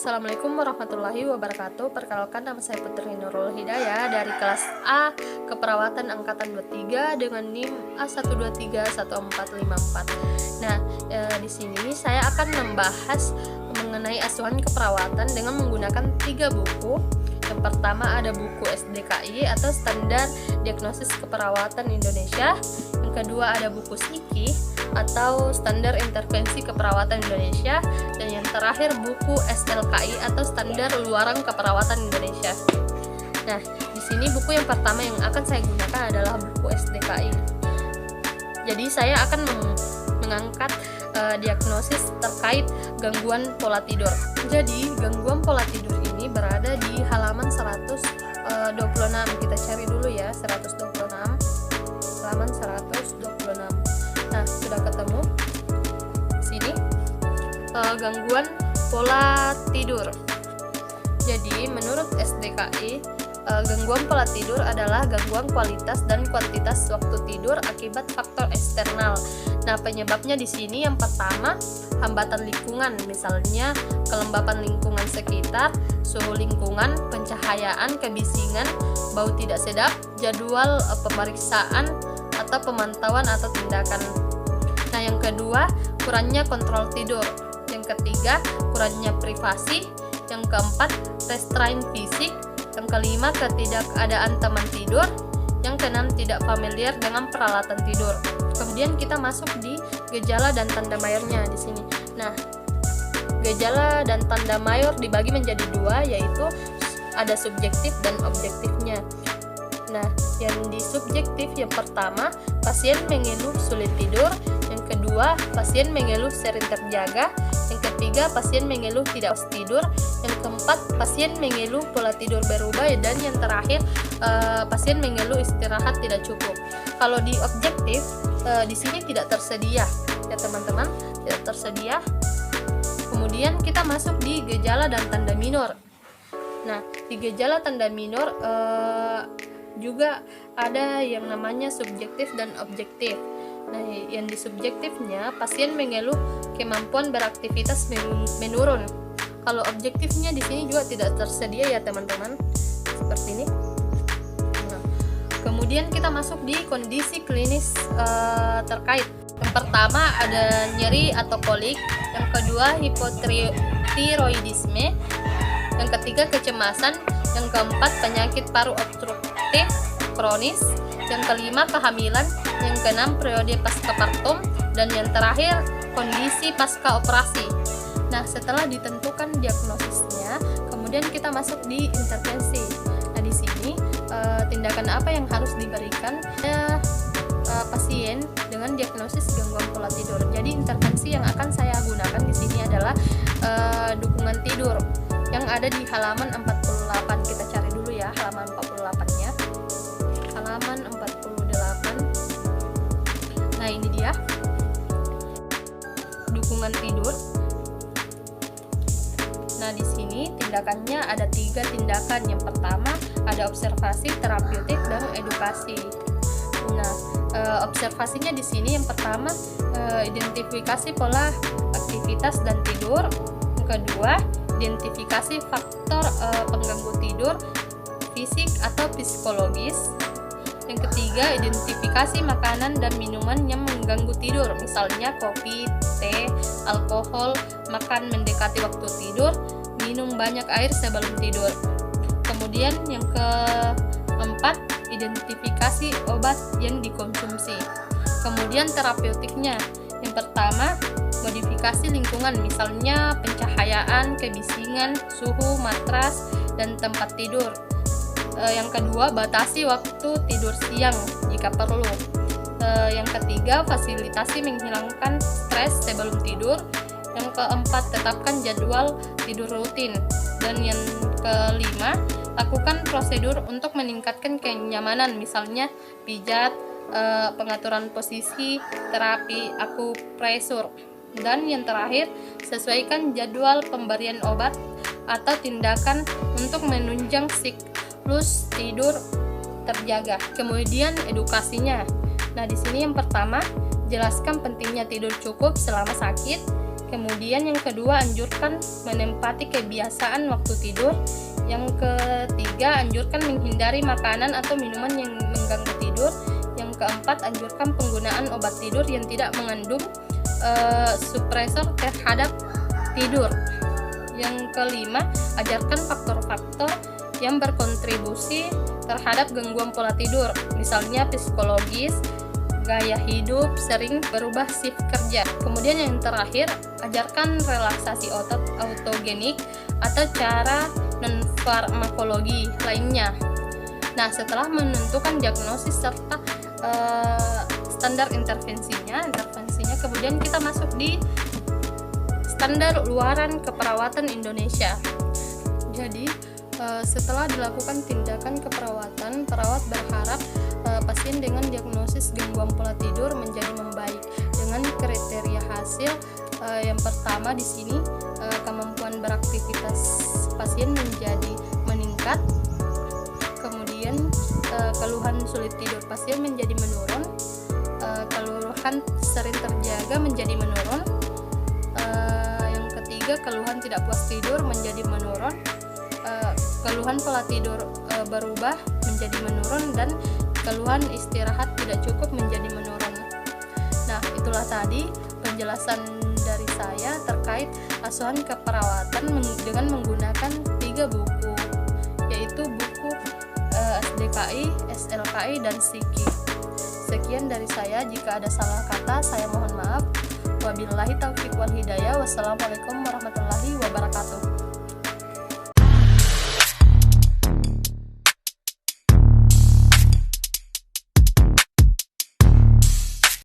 Assalamualaikum warahmatullahi wabarakatuh. Perkenalkan, nama saya Putri Nurul Hidayah dari kelas A Keperawatan Angkatan 23 dengan NIM A1231454. Nah, di sini saya akan membahas mengenai asuhan keperawatan dengan menggunakan 3 buku. Yang pertama ada buku SDKI atau Standar Diagnosis Keperawatan Indonesia. Yang kedua ada buku SIKI atau Standar Intervensi Keperawatan Indonesia, dan yang terakhir buku SLKI atau Standar Luaran Keperawatan Indonesia. Nah, di sini buku yang pertama yang akan saya gunakan adalah buku SDKI. Jadi saya akan mengangkat diagnosis terkait gangguan pola tidur. Jadi gangguan pola tidur ini berada di halaman 126. Kita cari dulu ya, 126. Halaman 126. Nah, sudah ketemu. Sini gangguan pola tidur. Jadi menurut SDKI, gangguan pola tidur adalah gangguan kualitas dan kuantitas waktu tidur akibat faktor eksternal. Nah, penyebabnya di sini yang pertama hambatan lingkungan, misalnya kelembapan lingkungan sekitar, suhu lingkungan, pencahayaan, kebisingan, bau tidak sedap, jadwal pemeriksaan atau pemantauan atau tindakan. Nah, yang kedua kurangnya kontrol tidur. Yang ketiga kurangnya privasi. Yang keempat restrain fisik. Yang kelima ketidakadaan teman tidur. Yang keenam tidak familiar dengan peralatan tidur. Kemudian kita masuk di gejala dan tanda mayornya di sini. Nah, gejala dan tanda mayor dibagi menjadi dua, yaitu ada subjektif dan objektifnya. Nah, yang di subjektif yang pertama, pasien mengeluh sulit tidur. Yang kedua, pasien mengeluh sering terjaga. Yang ketiga, pasien mengeluh tidak tidur. Yang keempat, pasien mengeluh pola tidur berubah. Dan yang terakhir, pasien mengeluh istirahat tidak cukup. Kalau di objektif, di sini tidak tersedia ya teman-teman, tidak tersedia. Kemudian kita masuk di gejala dan tanda minor. Nah, di gejala tanda minor juga ada yang namanya subjektif dan objektif. Nah, yang di subjektifnya pasien mengeluh kemampuan beraktivitas menurun. Kalau objektifnya di sini juga tidak tersedia ya teman-teman, seperti ini. Nah, kemudian kita masuk di kondisi klinis terkait. Yang pertama ada nyeri atau kolik. Yang kedua hipotiroidisme. Yang ketiga kecemasan. Yang keempat penyakit paru obstruktif kronis. Yang kelima kehamilan. Yang keenam periode pasca-partum. Dan yang terakhir kondisi pasca operasi. Nah, setelah ditentukan diagnosisnya, kemudian kita masuk di intervensi. Nah, di sini tindakan apa yang harus diberikan pasien dengan diagnosis gangguan pola tidur. Jadi intervensi yang akan saya gunakan di sini adalah dukungan tidur yang ada di halaman 48. Kita cari dulu ya halaman 48-nya. Halaman 48. Nah, ini dia. Dukungan tidur. Nah, di sini tindakannya ada 3 tindakan. Yang pertama ada observasi, terapeutik, dan edukasi. Nah, observasinya di sini yang pertama identifikasi pola aktivitas dan tidur. Yang kedua, identifikasi faktor pengganggu tidur fisik atau psikologis. Yang ketiga, identifikasi makanan dan minuman yang mengganggu tidur, misalnya kopi, teh, alkohol, makan mendekati waktu tidur, minum banyak air sebelum tidur. Kemudian yang keempat, identifikasi obat yang dikonsumsi. Kemudian terapeutiknya, yang pertama modifikasi lingkungan, misalnya pencahayaan, kebisingan, suhu, matras, dan tempat tidur. Yang kedua, batasi waktu tidur siang jika perlu. Yang ketiga, fasilitasi menghilangkan stres sebelum tidur. Yang keempat, tetapkan jadwal tidur rutin. Dan yang kelima, lakukan prosedur untuk meningkatkan kenyamanan, misalnya pijat, pengaturan posisi, terapi akupresur. Dan yang terakhir, sesuaikan jadwal pemberian obat atau tindakan untuk menunjang siklus tidur terjaga. Kemudian edukasinya. Nah, di sini yang pertama, jelaskan pentingnya tidur cukup selama sakit. Kemudian yang kedua, anjurkan menempati kebiasaan waktu tidur. Yang ketiga, anjurkan menghindari makanan atau minuman yang mengganggu tidur. Yang keempat, anjurkan penggunaan obat tidur yang tidak mengandung supresor terhadap tidur. Yang kelima, ajarkan faktor-faktor yang berkontribusi terhadap gangguan pola tidur, misalnya psikologis, gaya hidup, sering berubah shift kerja. Kemudian yang terakhir, ajarkan relaksasi otot autogenik atau cara non-farmakologi lainnya. Nah, setelah menentukan diagnosis serta standar intervensinya, kemudian kita masuk di standar luaran keperawatan Indonesia. Jadi, setelah dilakukan tindakan keperawatan, perawat berharap pasien dengan diagnosis gangguan pola tidur menjadi membaik dengan kriteria hasil. Yang pertama di sini, kemampuan beraktivitas pasien menjadi meningkat. Kemudian keluhan sulit tidur pasien menjadi menurun. Keluhan sering terjaga menjadi menurun. Yang ketiga, keluhan tidak puas tidur menjadi menurun. Keluhan pola tidur berubah menjadi menurun, dan keluhan istirahat tidak cukup menjadi menurun. Nah, itulah tadi penjelasan dari saya terkait asuhan keperawatan dengan menggunakan 3 buku, yaitu buku SDKI, SLKI, dan SIKI. Sekian dari saya, jika ada salah kata saya mohon maaf. Wabillahi taufiq wal hidayah. Wassalamualaikum warahmatullahi wabarakatuh.